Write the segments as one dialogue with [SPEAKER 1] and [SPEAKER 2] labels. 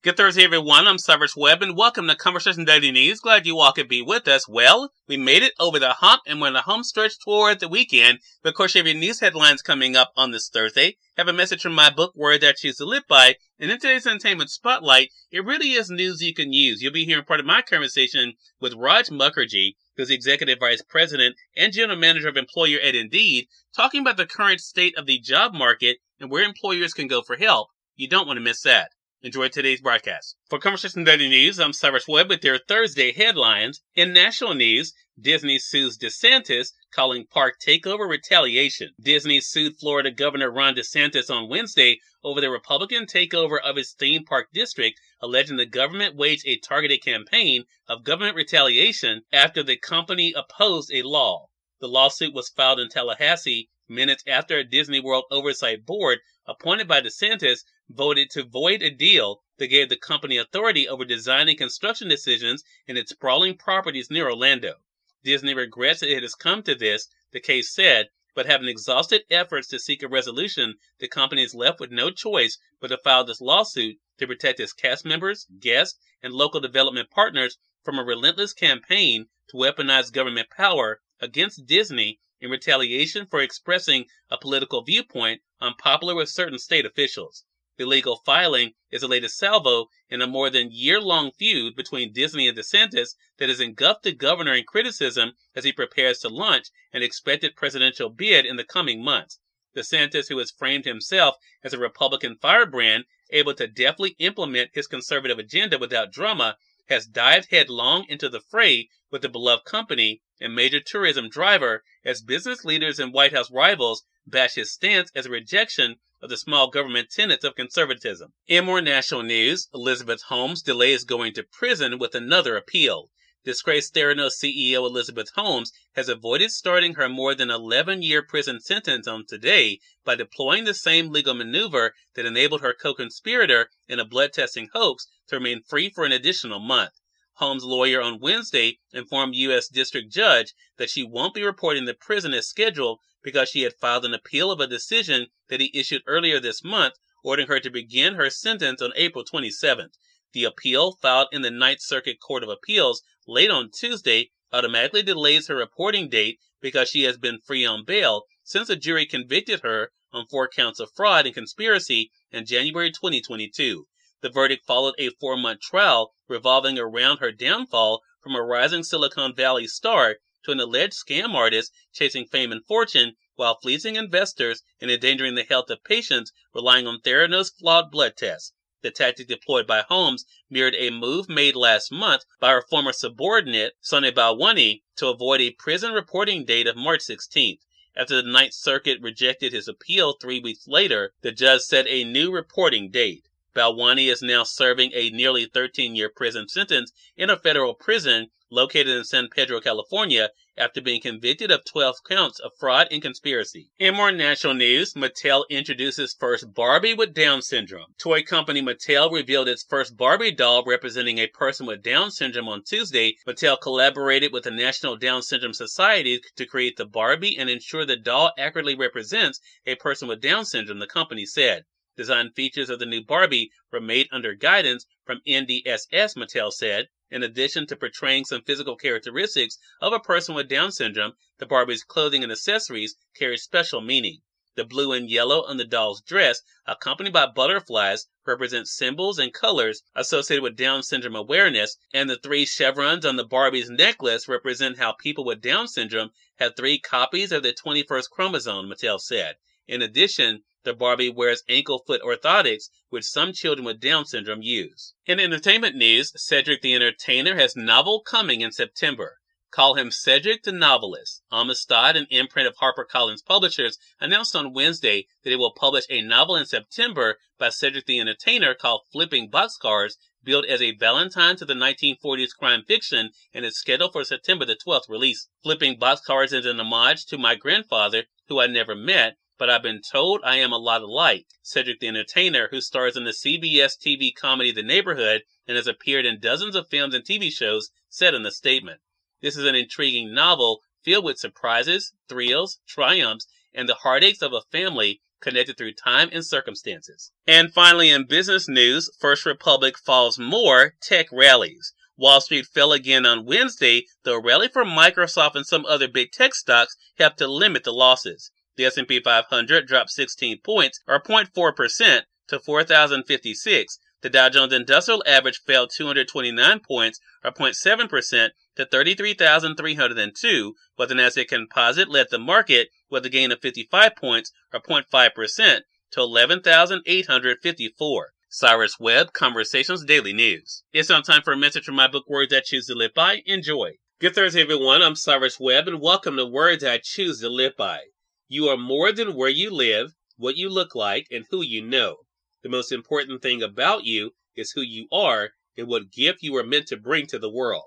[SPEAKER 1] Good Thursday, everyone. I'm Cyrus Webb, and welcome to Conversation Daily News. Glad you all could be with us. Well, we made it over the hump, and we're in the home stretch toward the weekend. But of course, you have your news headlines coming up on this Thursday. Have a message from my book, Words I Choose to Live By. And in today's Entertainment Spotlight, it really is news you can use. You'll be hearing part of my conversation with Raj Mukherjee, who's the Executive Vice President and General Manager of Employer at Indeed, talking about the current state of the job market and where employers can go for help. You don't want to miss that. Enjoy today's broadcast. For Conversation Daily News, I'm Cyrus Webb with your Thursday headlines. In national news, Disney sues DeSantis, calling park takeover retaliation. Disney sued Florida Governor Ron DeSantis on Wednesday over the Republican takeover of his theme park district, alleging the government waged a targeted campaign of government retaliation after the company opposed a law. The lawsuit was filed in Tallahassee minutes after a Disney World Oversight Board appointed by DeSantis voted to void a deal that gave the company authority over design and construction decisions in its sprawling properties near Orlando. Disney regrets that it has come to this, the case said, but having exhausted efforts to seek a resolution, the company is left with no choice but to file this lawsuit to protect its cast members, guests, and local development partners from a relentless campaign to weaponize government power against Disney in retaliation for expressing a political viewpoint unpopular with certain state officials. The legal filing is the latest salvo in a more than year-long feud between Disney and DeSantis that has engulfed the governor in criticism as he prepares to launch an expected presidential bid in the coming months. DeSantis, who has framed himself as a Republican firebrand, able to deftly implement his conservative agenda without drama, has dived headlong into the fray with the beloved company and major tourism driver as business leaders and White House rivals bash his stance as a rejection of the small government tenets of conservatism. In more national news, Elizabeth Holmes delays going to prison with another appeal. Disgraced Theranos CEO Elizabeth Holmes has avoided starting her more than 11-year prison sentence on today by deploying the same legal maneuver that enabled her co-conspirator in a blood-testing hoax to remain free for an additional month. Holmes' lawyer on Wednesday informed U.S. District Judge that she won't be reporting to prison as scheduled because she had filed an appeal of a decision that he issued earlier this month, ordering her to begin her sentence on April 27th. The appeal, filed in the Ninth Circuit Court of Appeals late on Tuesday, automatically delays her reporting date because she has been free on bail since a jury convicted her on 4 counts of fraud and conspiracy in January 2022. The verdict followed a 4-month trial revolving around her downfall from a rising Silicon Valley star to an alleged scam artist chasing fame and fortune while fleecing investors and endangering the health of patients relying on Theranos' flawed blood tests. The tactic deployed by Holmes mirrored a move made last month by her former subordinate, Sonny Balwani, to avoid a prison reporting date of March 16th. After the Ninth Circuit rejected his appeal 3 weeks later, the judge set a new reporting date. Balwani is now serving a nearly 13-year prison sentence in a federal prison located in San Pedro, California, after being convicted of 12 counts of fraud and conspiracy. In more national news, Mattel introduces first Barbie with Down syndrome. Toy company Mattel revealed its first Barbie doll representing a person with Down syndrome on Tuesday. Mattel collaborated with the National Down Syndrome Society to create the Barbie and ensure the doll accurately represents a person with Down syndrome, the company said. Design features of the new Barbie were made under guidance from NDSS, Mattel said. In addition to portraying some physical characteristics of a person with Down syndrome, the Barbie's clothing and accessories carry special meaning. The blue and yellow on the doll's dress, accompanied by butterflies, represent symbols and colors associated with Down syndrome awareness, and the 3 chevrons on the Barbie's necklace represent how people with Down syndrome have 3 copies of their 21st chromosome, Mattel said. In addition, the Barbie wears ankle-foot orthotics, which some children with Down syndrome use. In entertainment news, Cedric the Entertainer has novel coming in September. Call him Cedric the Novelist. Amistad, an imprint of HarperCollins Publishers, announced on Wednesday that it will publish a novel in September by Cedric the Entertainer called Flipping Boxcars, billed as a Valentine to the 1940s crime fiction, and is scheduled for September the 12th release. Flipping Boxcars is an homage to my grandfather, who I never met, but I've been told I am a lot alike. Cedric the Entertainer, who stars in the CBS TV comedy The Neighborhood and has appeared in dozens of films and TV shows, said in the statement. This is an intriguing novel filled with surprises, thrills, triumphs, and the heartaches of a family connected through time and circumstances. And finally, in business news, First Republic falls more tech rallies. Wall Street fell again on Wednesday, though a rally for Microsoft and some other big tech stocks helped to limit the losses. The S&P 500 dropped 16 points, or 0.4%, to 4,056. The Dow Jones Industrial Average fell 229 points, or 0.7%, to 33,302, but the Nasdaq Composite led the market with a gain of 55 points, or 0.5%, to 11,854. Cyrus Webb, Conversations Daily News. It's now time for a message from my book, Words I Choose to Live By. Enjoy. Good Thursday, everyone. I'm Cyrus Webb, and welcome to Words I Choose to Live By. You are more than where you live, what you look like, and who you know. The most important thing about you is who you are and what gift you are meant to bring to the world.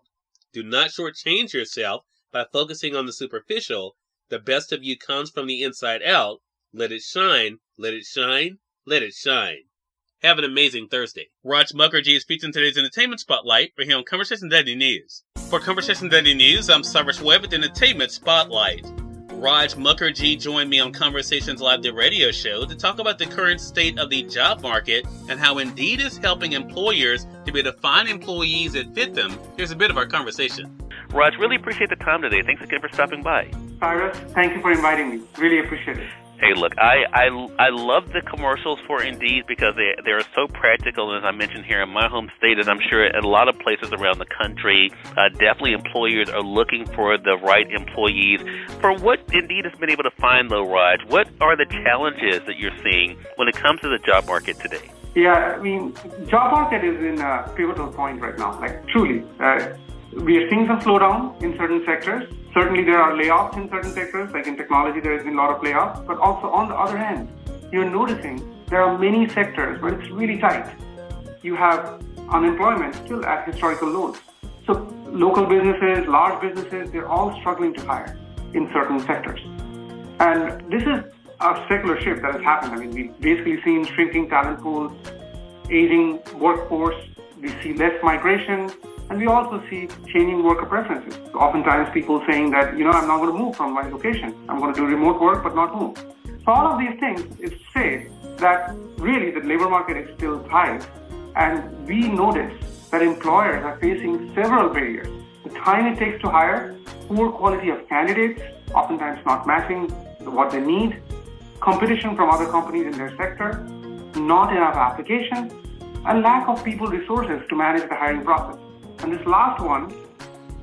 [SPEAKER 1] Do not shortchange yourself by focusing on the superficial. The best of you comes from the inside out. Let it shine, let it shine, let it shine. Have an amazing Thursday. Raj Mukherjee is featured in today's Entertainment Spotlight right here on Conversation Daily News. For Conversation Daily News, I'm Cyrus Webb with Entertainment Spotlight. Raj Mukherjee joined me on Conversations Live, the radio show, to talk about the current state of the job market and how Indeed is helping employers to be able to find employees that fit them. Here's a bit of our conversation.
[SPEAKER 2] Raj, really appreciate the time today. Thanks again for stopping by.
[SPEAKER 3] Cyrus, thank you for inviting me. Really appreciate it.
[SPEAKER 2] Hey, look, I love the commercials for Indeed because they are so practical. And as I mentioned here in my home state, and I'm sure in a lot of places around the country, definitely employers are looking for the right employees. For what Indeed has been able to find, though, Raj, what are the challenges that you're seeing when it comes to the job market today?
[SPEAKER 3] Yeah, I mean, job market is in a pivotal point right now, like truly. We are seeing some slowdown in certain sectors. Certainly there are layoffs in certain sectors, like in technology there has been a lot of layoffs. But also on the other hand, you're noticing there are many sectors where it's really tight. You have unemployment still at historical lows. So local businesses, large businesses, they're all struggling to hire in certain sectors. And this is a secular shift that has happened. I mean, we've basically seen shrinking talent pools, aging workforce, we see less migration, and we also see changing worker preferences. Oftentimes people saying that, I'm not going to move from my location. I'm going to do remote work but not move. So all of these things is to say that really the labor market is still tight, and we notice that employers are facing several barriers. The time it takes to hire, poor quality of candidates, oftentimes not matching what they need, competition from other companies in their sector, not enough applications, and lack of people resources to manage the hiring process. And this last one,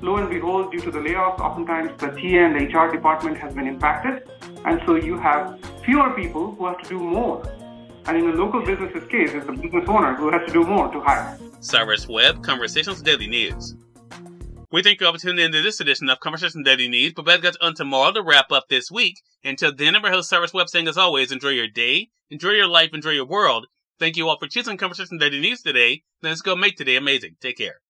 [SPEAKER 3] lo and behold, due to the layoffs, oftentimes the TA and the HR department has been impacted. And so you have fewer people who have to do more. And in a local business's case, it's the business owner who has to do more to hire.
[SPEAKER 1] Cyrus Webb, Conversations Daily News. We thank you all for tuning in to this edition of Conversations Daily News. But back on tomorrow to wrap up this week. Until then, I'm your host Cyrus Webb saying, as always, enjoy your day, enjoy your life, enjoy your world. Thank you all for choosing Conversations Daily News today. Let's go make today amazing. Take care.